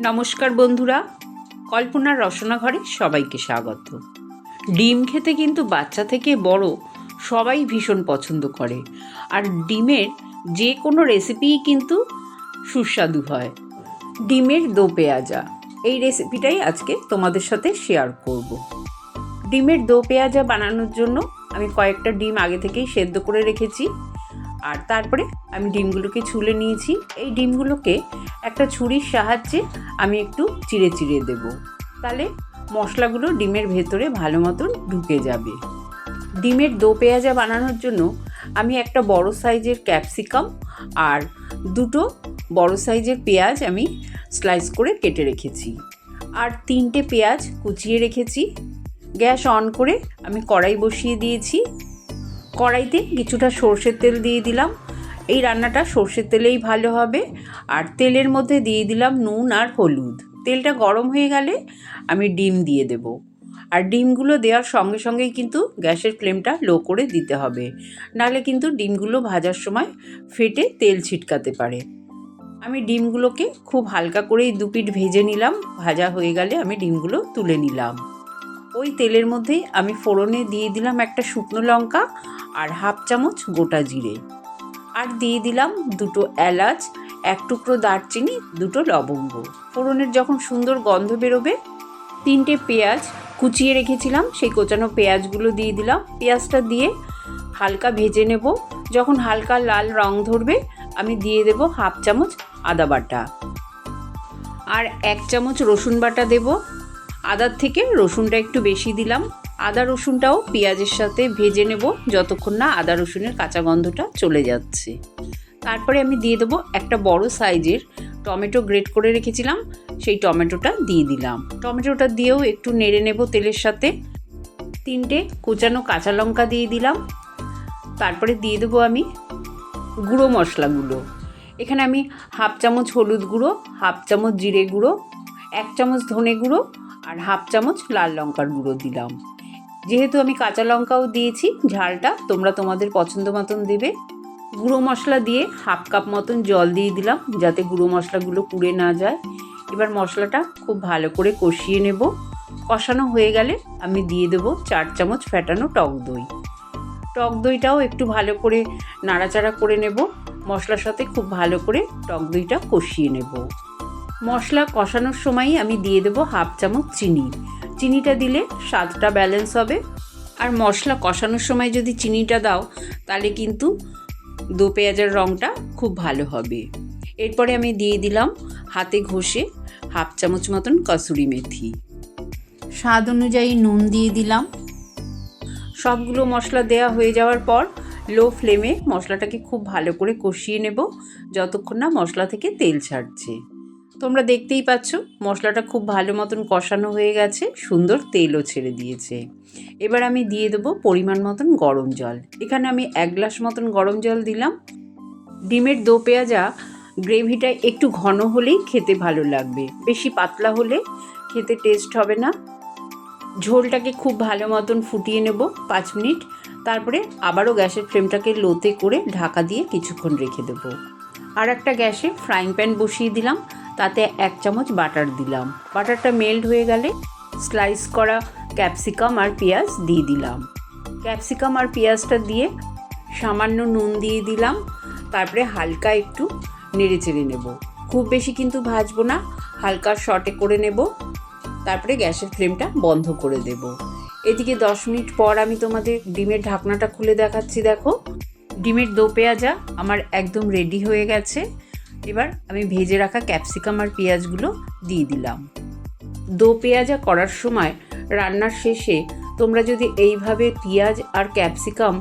নমস্কার বন্ধুরা, কল্পনার রসনা ঘরে সবাইকে স্বাগত। ডিম খেতে কিন্তু বাচ্চা থেকে বড় সবাই ভীষণ পছন্দ করে, আর ডিমের যে কোনো রেসিপিই কিন্তু সুস্বাদু হয়। ডিমের দো পেঁয়াজা, এই রেসিপিটাই আজকে তোমাদের সাথে শেয়ার করব। ডিমের দো পেঁয়াজা বানানোর জন্য আমি কয়েকটা ডিম আগে থেকেই সেদ্ধ করে রেখেছি, আর তারপরে আমি ডিমগুলোকে ছুলে নিয়েছি। এই ডিমগুলোকে একটা ছুরির সাহায্যে আমি একটু চিড়ে চিড়ে দেব, তাহলে মশলাগুলো ডিমের ভেতরে ভালো মতন ঢুকে যাবে। ডিমের দো পেঁয়াজা বানানোর জন্য আমি একটা বড় সাইজের ক্যাপসিকাম আর দুটো বড় সাইজের পেঁয়াজ আমি স্লাইস করে কেটে রেখেছি, আর 3টে পেঁয়াজ কুচিয়ে রেখেছি। গ্যাস অন করে আমি কড়াই বসিয়ে দিয়েছি। কড়াইতে কিছুটা সর্ষের তেল দিয়ে দিলাম। এই রান্নাটা সর্ষের তেলেই ভালো হবে। আর তেলের মধ্যে দিয়ে দিলাম নুন আর হলুদ। তেলটা গরম হয়ে গেলে আমি ডিম দিয়ে দেব, আর ডিমগুলো দেওয়ার সঙ্গে সঙ্গেই কিন্তু গ্যাসের ফ্লেমটা লো করে দিতে হবে, নাহলে কিন্তু ডিমগুলো ভাজার সময় ফেটে তেল ছিটকাতে পারে। আমি ডিমগুলোকে খুব হালকা করেই দুপিঠ ভেজে নিলাম। ভাজা হয়ে গেলে আমি ডিমগুলো তুলে নিলাম। ওই তেলের মধ্যেই আমি ফোড়নে দিয়ে দিলাম একটা শুকনো লঙ্কা আর হাফ চামচ গোটা জিরে, আর দিয়ে দিলাম 2টো এলাচ, 1 টুকরো দারচিনি, 2টো লবঙ্গ। ফোড়নের যখন সুন্দর গন্ধ বেরোবে, 3টে পেঁয়াজ কুচিয়ে রেখেছিলাম সেই কোচানো পেঁয়াজগুলো দিয়ে দিলাম। পেঁয়াজটা দিয়ে হালকা ভেজে নেব। যখন হালকা লাল রং ধরবে আমি দিয়ে দেব হাফ চামচ আদা বাটা, আর 1 চামচ রসুন বাটা দেব। আদার থেকে রসুনটা একটু বেশি দিলাম। আদা রসুনটাও পেঁয়াজের সাথে ভেজে নেব যতক্ষণ না আদা রসুনের কাঁচা গন্ধটা চলে যাচ্ছে। তারপরে আমি দিয়ে দেবো একটা বড় সাইজের টমেটো গ্রেট করে রেখেছিলাম, সেই টমেটোটা দিয়ে দিলাম। টমেটোটা দিয়েও একটু নেড়ে নেব তেলের সাথে। 3টে কুচানো কাঁচা লঙ্কা দিয়ে দিলাম। তারপরে দিয়ে দেবো আমি গুঁড়ো মশলাগুলো। এখানে আমি হাফ চামচ হলুদ গুঁড়ো, হাফ চামচ জিরে গুঁড়ো, 1 চামচ ধনে গুঁড়ো আর হাফ চামচ লাল লঙ্কার গুঁড়ো দিলাম। যেহেতু আমি কাঁচা লঙ্কাও দিয়েছি, ঝালটা তোমরা তোমাদের পছন্দ মতন দেবে। গুঁড়ো মশলা দিয়ে হাফ কাপ মতন জল দিয়ে দিলাম, যাতে গুঁড়ো মশলাগুলো পুড়ে না যায়। এবার মশলাটা খুব ভালো করে কষিয়ে নেব। কষানো হয়ে গেলে আমি দিয়ে দেবো 4 চামচ ফ্যাটানো টক দই। টক দইটাও একটু ভালো করে নাড়াচাড়া করে নেব। মশলার সাথে খুব ভালো করে টক দইটা কষিয়ে নেব। মশলা কষানোর সময়ই আমি দিয়ে দেবো হাফ চামচ চিনি। চিনিটা দিলে স্বাদটা ব্যালেন্স হবে, আর মশলা কষানোর সময় যদি চিনিটা দাও তাহলে কিন্তু দো পেঁয়াজের রঙটা খুব ভালো হবে। এরপরে আমি দিয়ে দিলাম হাতে ঘষে হাফ চামচ মতন কসুরি মেথি। স্বাদ অনুযায়ী নুন দিয়ে দিলাম। সবগুলো মশলা দেওয়া হয়ে যাওয়ার পর লো ফ্লেমে মশলাটাকে খুব ভালো করে কষিয়ে নেব যতক্ষণ না মশলা থেকে তেল ছাড়ছে। তোমরা দেখতেই পাচ্ছ মশলাটা খুব ভালো মতন কষানো হয়ে গেছে, সুন্দর তেলও ছেড়ে দিয়েছে। এবার আমি দিয়ে দেবো পরিমাণ মতন গরম জল। এখানে আমি 1 গ্লাস মতন গরম জল দিলাম। ডিমের দো পেঁয়াজা গ্রেভিটা একটু ঘন হলেই খেতে ভালো লাগবে, বেশি পাতলা হলে খেতে টেস্ট হবে না। ঝোলটাকে খুব ভালো মতন ফুটিয়ে নেব 5 মিনিট। তারপরে আবারও গ্যাসের ফ্লেমটাকে লোতে করে ঢাকা দিয়ে কিছুক্ষণ রেখে দেবো। আর একটা গ্যাসে ফ্রাইং প্যান বসিয়ে দিলাম, তাতে 1 চামচ বাটার দিলাম। বাটারটা মেল্ট হয়ে গেলে স্লাইস করা ক্যাপসিকাম আর পেঁয়াজ দিয়ে দিলাম। ক্যাপসিকাম আর পেঁয়াজটা দিয়ে সামান্য নুন দিয়ে দিলাম। তারপরে হালকা একটু নেড়ে চেড়ে নেব। খুব বেশি কিন্তু ভাজবো না, হালকা শর্টে করে নেব। তারপরে গ্যাসের ফ্লেমটা বন্ধ করে দেব। এদিকে 10 মিনিট পর আমি তোমাদের ডিমের ঢাকনাটা খুলে দেখাচ্ছি। দেখো, ডিমের দো পেঁয়াজা আমার একদম রেডি হয়ে গেছে। এবার আমি ভেজে রাখা ক্যাপসিকাম আর পেঁয়াজগুলো দিয়ে দিলাম। দো পেঁয়াজা করার সময় রান্নার শেষে তোমরা যদি এইভাবে পেঁয়াজ আর ক্যাপসিকাম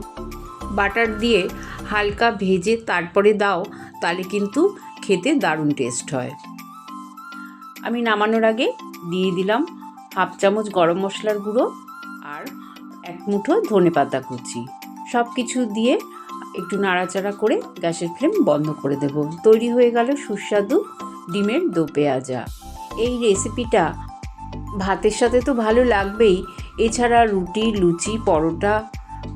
বাটার দিয়ে হালকা ভেজে তারপরে দাও, তাহলে কিন্তু খেতে দারুণ টেস্ট হয়। আমি নামানোর আগে দিয়ে দিলাম হাফ চামচ গরম মশলার গুঁড়ো আর 1 মুঠো ধনেপাতা কুচি। সব কিছু দিয়ে একটু নাড়াচাড়া করে গ্যাসের ফ্লেম বন্ধ করে দেব। তৈরি হয়ে গেল সুস্বাদু ডিমের দো পেঁয়াজা। এই রেসিপিটা ভাতের সাথে তো ভালো লাগবেই, এছাড়া রুটি, লুচি, পরোটা,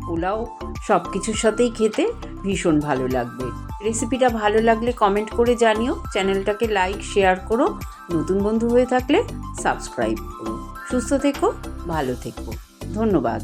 পোলাও সব কিছুর সাথেই খেতে ভীষণ ভালো লাগবে। রেসিপিটা ভালো লাগলে কমেন্ট করে জানিও, চ্যানেলটাকে লাইক শেয়ার করো, নতুন বন্ধু হয়ে থাকলে সাবস্ক্রাইব করো। সুস্থ থেকো, ভালো থেকো, ধন্যবাদ।